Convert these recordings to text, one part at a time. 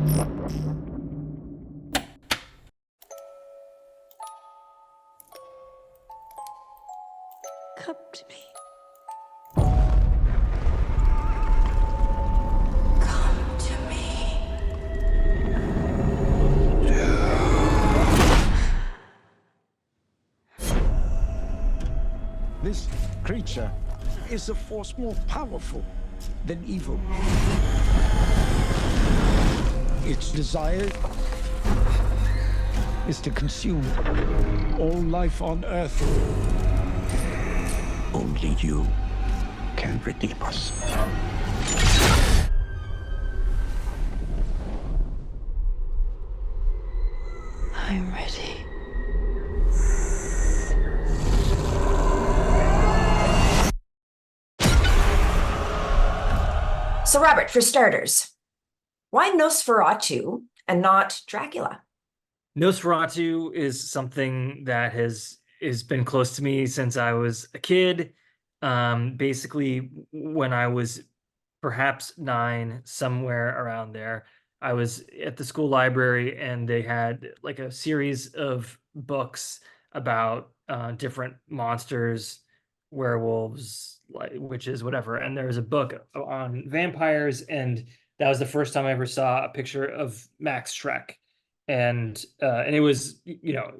Come to me. Come to me. This creature is a force more powerful than evil. Its desire is to consume all life on Earth. Only you can redeem us. I'm ready. So, Robert, for starters, why Nosferatu and not Dracula? Nosferatu is something that has been close to me since I was a kid. Basically, when I was perhaps 9, somewhere around there, I was at the school library and they had like a series of books about different monsters, werewolves, like witches, whatever. And there was a book on vampires, and that was the first time I ever saw a picture of Max Schreck. And it was, you know,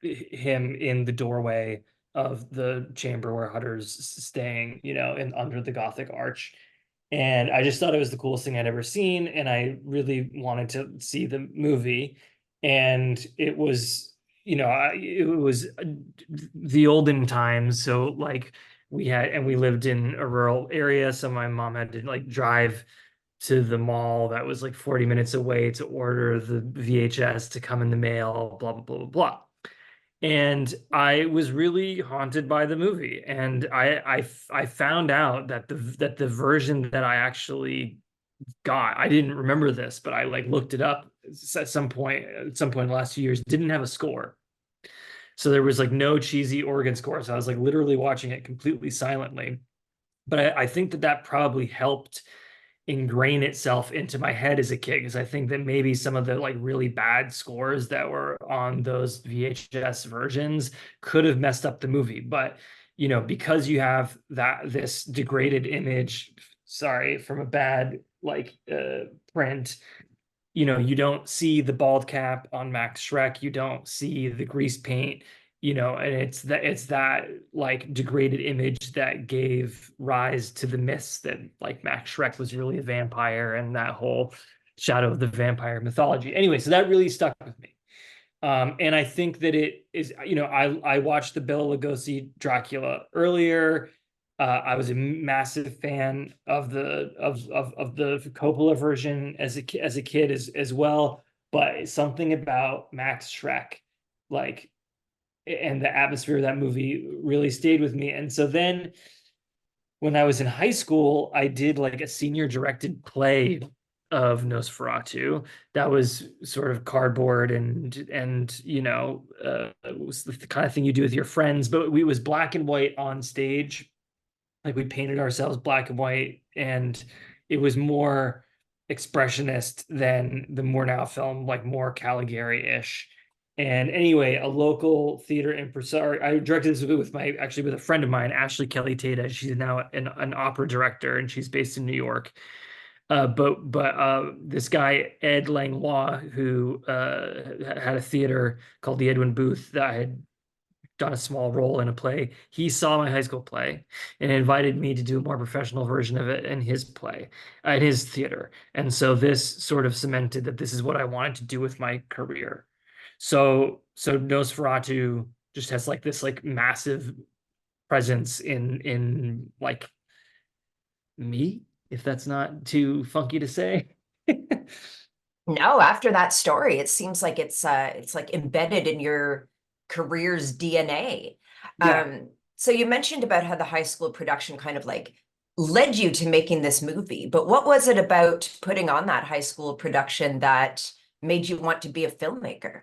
him in the doorway of the chamber where Hutter's staying, you know, in under the Gothic arch. And I just thought it was the coolest thing I'd ever seen, and I really wanted to see the movie. And it was, you know, it was the olden times, so like we lived in a rural area, so my mom had to like drive to the mall that was like 40 minutes away to order the VHS to come in the mail, blah, blah, blah, blah, blah. And I was really haunted by the movie. And I found out that the version that I actually got, I didn't remember this, but I like looked it up at some point in the last few years, didn't have a score. So there was like no cheesy organ score. So I was like literally watching it completely silently. But I think that probably helped ingrain itself into my head as a kid, because I think that maybe some of the like really bad scores that were on those VHS versions could have messed up the movie. But you know, because you have this degraded image, sorry, from a bad like print, you know, you don't see the bald cap on Max Schreck, you don't see the grease paint, you know, and it's that like degraded image that gave rise to the myths that like Max Schreck was really a vampire and that whole Shadow of the Vampire mythology. Anyway, so that really stuck with me. And I think that it is, you know, I watched the Bela Lugosi Dracula earlier. I was a massive fan of the Coppola version as a kid as well. But something about Max Schreck, like, and the atmosphere of that movie really stayed with me. And so then when I was in high school, I did like a senior directed play of Nosferatu that was sort of cardboard and you know, it was the kind of thing you do with your friends, but it was black and white on stage. Like we painted ourselves black and white, and it was more expressionist than the Murnau film, like more Caligari-ish. And anyway, a local theater impresario, I directed this with with a friend of mine, Ashley Kelly Tata. She's now an opera director, and she's based in New York. But this guy, Ed Langlois, who had a theater called the Edwin Booth that I had done a small role in a play. He saw my high school play and invited me to do a more professional version of it in his play, in his theater. And so this sort of cemented that this is what I wanted to do with my career. So Nosferatu just has like this like massive presence in like me, if that's not too funky to say. No, after that story, it seems like it's like embedded in your career's DNA. Yeah. So you mentioned about how the high school production kind of like led you to making this movie, but what was it about putting on that high school production that made you want to be a filmmaker?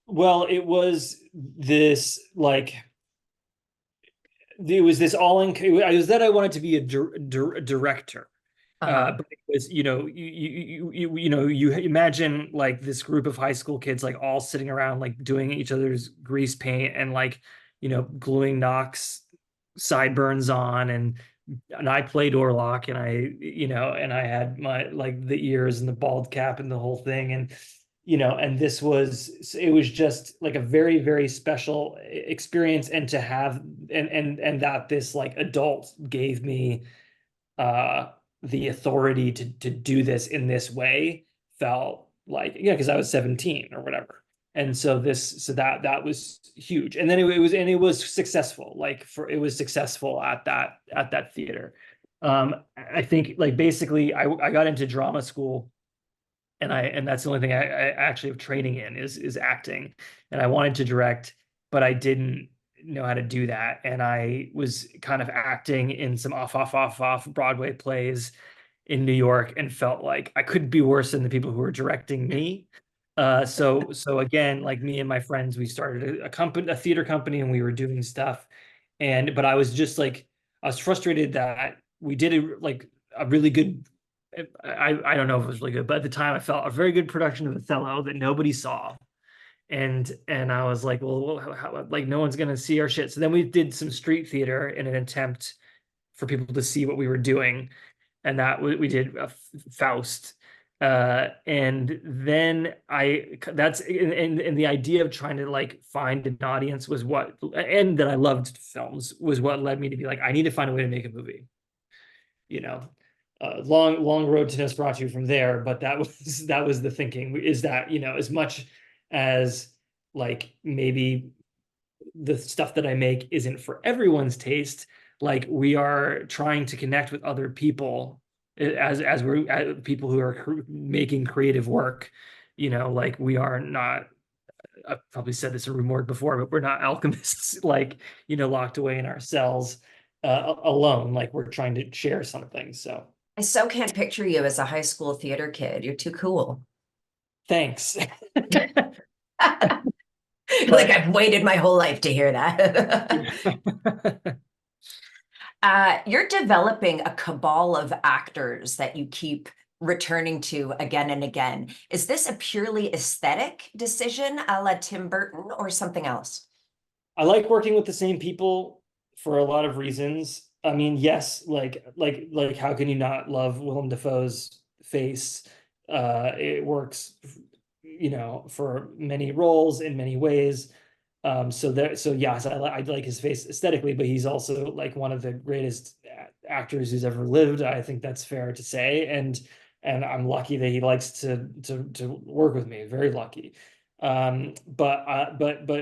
Well, it was this like it was this all in. It was that I wanted to be a director, Uh-huh. But it was, you imagine like this group of high school kids like all sitting around like doing each other's grease paint and like, gluing Knox sideburns on, and I played Orlok, and I had my like the ears and the bald cap and the whole thing, and it was just like a very, very special experience, and to have and that this like adult gave me uh the authority to do this in this way felt like, because I was 17 or whatever. And that was huge. And then it was successful. It was successful at that theater. I think like basically I got into drama school, and that's the only thing I actually have training in is acting. And I wanted to direct, but I didn't know how to do that. And I was kind of acting in some off Broadway plays in New York, and felt like I could be worse than the people who were directing me. So again, like me and my friends, we started a theater company, and we were doing stuff. But I was just like, I was frustrated that we did a really good, I don't know if it was really good, but at the time I felt a very good production of Othello that nobody saw. And I was like, well, like no one's gonna see our shit. So then we did some street theater in an attempt for people to see what we were doing, and that we did Faust. And then and the idea of trying to like find an audience was and that I loved films was what led me to be like, I need to find a way to make a movie. Long road to Nosferatu from there, but that was the thinking, is that, as much as like maybe the stuff that I make isn't for everyone's taste, like we are trying to connect with other people, as we're people who are making creative work, like we are not, I've probably said this in RUE MORGUE before, but we're not alchemists, like, locked away in our cells, alone. Like we're trying to share something. So I so can't picture you as a high school theater kid. You're too cool. thanks. Like I've waited my whole life to hear that. You're developing a cabal of actors that you keep returning to again and again. Is this a purely aesthetic decision a la Tim Burton or something else? I like working with the same people for a lot of reasons. I mean, yes, like how can you not love Willem Dafoe's face? It works, for many roles in many ways. So yes, I like his face aesthetically, but he's also like one of the greatest actors who's ever lived. I think that's fair to say, and I'm lucky that he likes to work with me. Very lucky. But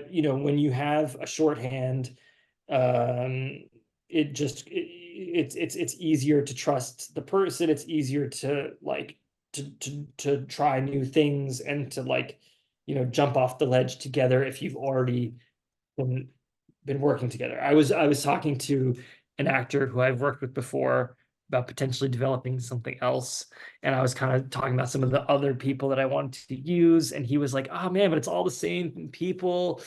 when you have a shorthand, it's easier to trust the person. It's easier to like to try new things, and to like, jump off the ledge together if you've already been working together. I was talking to an actor who I've worked with before about potentially developing something else, and I was kind of talking about some of the other people that I wanted to use, and he was like, oh man, but it's all the same people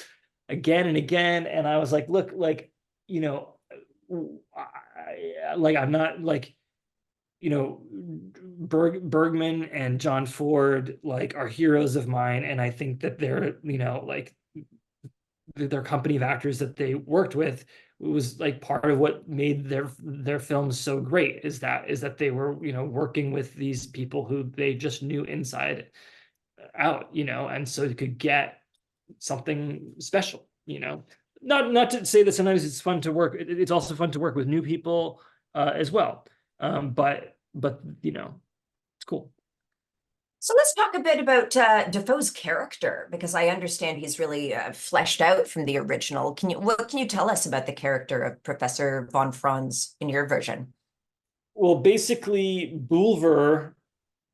again and again. And I was like, look, like, I'm not like, Bergman and John Ford like are heroes of mine, and I think that they're, like their company of actors that they worked with was like part of what made their films so great, is that they were, working with these people who they just knew inside out, and so you could get something special. Not to say that sometimes it's fun to work, it's also fun to work with new people as well. But it's cool. So let's talk a bit about Defoe's character, because I understand he's really fleshed out from the original. What can you tell us about the character of Professor von Franz in your version? Well, basically, Bulwer,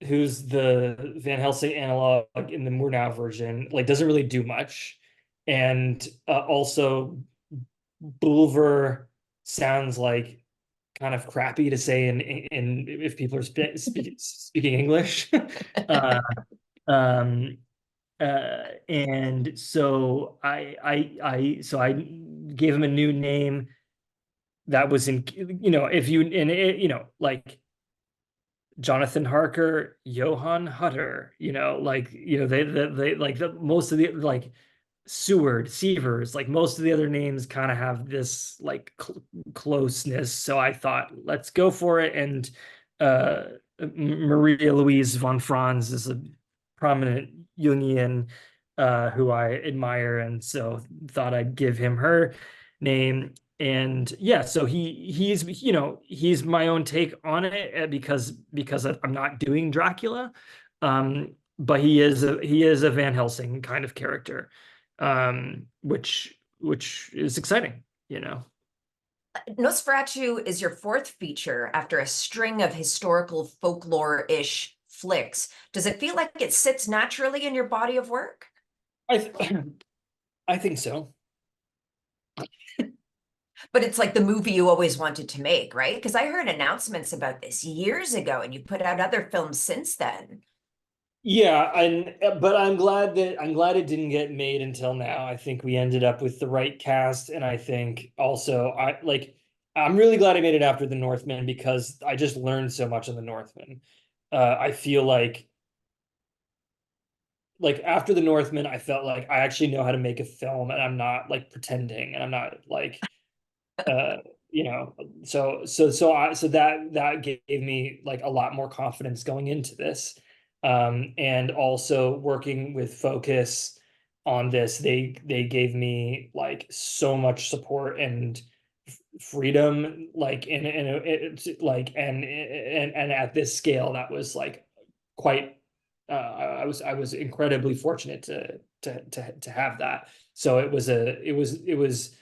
who's the Van Helsing analog in the Murnau version, like doesn't really do much, and also Bulwer sounds like kind of crappy to say in if people are speaking English. uh, um, and so I gave him a new name that was in, if you, and it, like Jonathan Harker, Johann Hutter, they like most of the like Seward, Sievers, like most of the other names kind of have this like closeness. So I thought, let's go for it. And Maria Louise von Franz is a prominent Jungian who I admire, and so thought I'd give him her name. And yeah, so he's my own take on it because I'm not doing Dracula, but he is a Van Helsing kind of character, which is exciting, Nosferatu is your fourth feature after a string of historical folklore-ish flicks. Does it feel like it sits naturally in your body of work? I think so. But it's like the movie you always wanted to make, right? Because I heard announcements about this years ago, and you put out other films since then. Yeah, but I'm glad it didn't get made until now. I think we ended up with the right cast, and I think also I'm really glad I made it after The Northman because I just learned so much on The Northman. I feel like after The Northman, I felt like I actually know how to make a film, and I'm not like pretending, and I'm not like so that gave me like a lot more confidence going into this. And also working with Focus on this, they gave me like so much support and freedom, like it's like and at this scale that was like quite I was incredibly fortunate to have that. So it was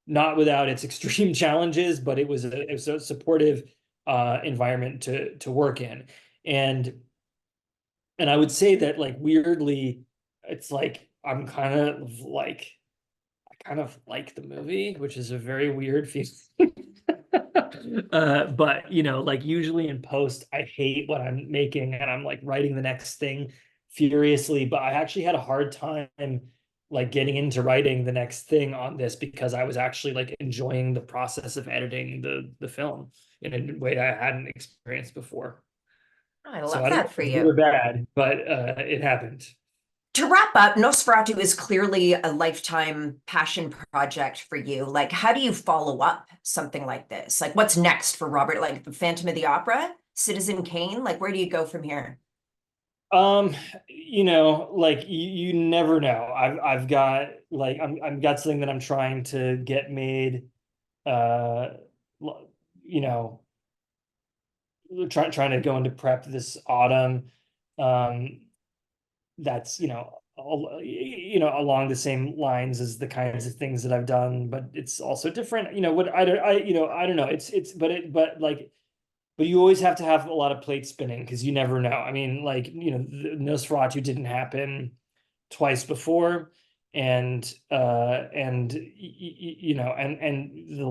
not without its extreme challenges, but it was a supportive environment to work in. And I would say that like weirdly, it's like I kind of like the movie, which is a very weird feeling. But like usually in post, I hate what I'm making and I'm like writing the next thing furiously. But I actually had a hard time like getting into writing the next thing on this because I was actually like enjoying the process of editing the film in a way I hadn't experienced before. I So love I don't know that if for it's you. good or bad, but it happened. To wrap up, Nosferatu is clearly a lifetime passion project for you. Like, how do you follow up something like this? Like, what's next for Robert? Like, the Phantom of the Opera, Citizen Kane? Like, where do you go from here? Like you never know. I've got like I've got something that I'm trying to get made. You know, trying to go into prep this autumn. That's along the same lines as the kinds of things that I've done, but it's also different. What I don't know. But you always have to have a lot of plate spinning because you never know. I mean, like, Nosferatu didn't happen twice before, and the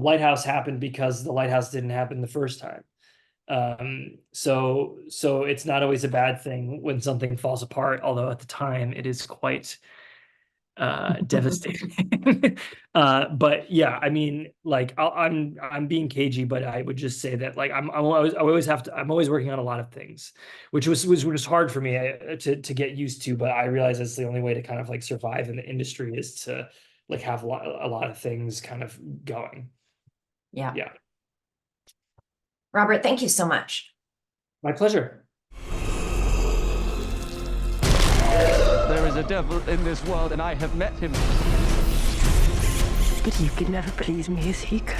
Lighthouse happened because the Lighthouse didn't happen the first time. So it's not always a bad thing when something falls apart, although at the time it is quite devastating. But yeah, I mean, like I'm being cagey, but I would just say that like I'm always working on a lot of things, which was hard for me to get used to, but I realize that's the only way to kind of like survive in the industry is to like have a lot of things kind of going. Yeah. Yeah. Robert, thank you so much. My pleasure. There is a devil in this world, and I have met him. But you could never please me as he could.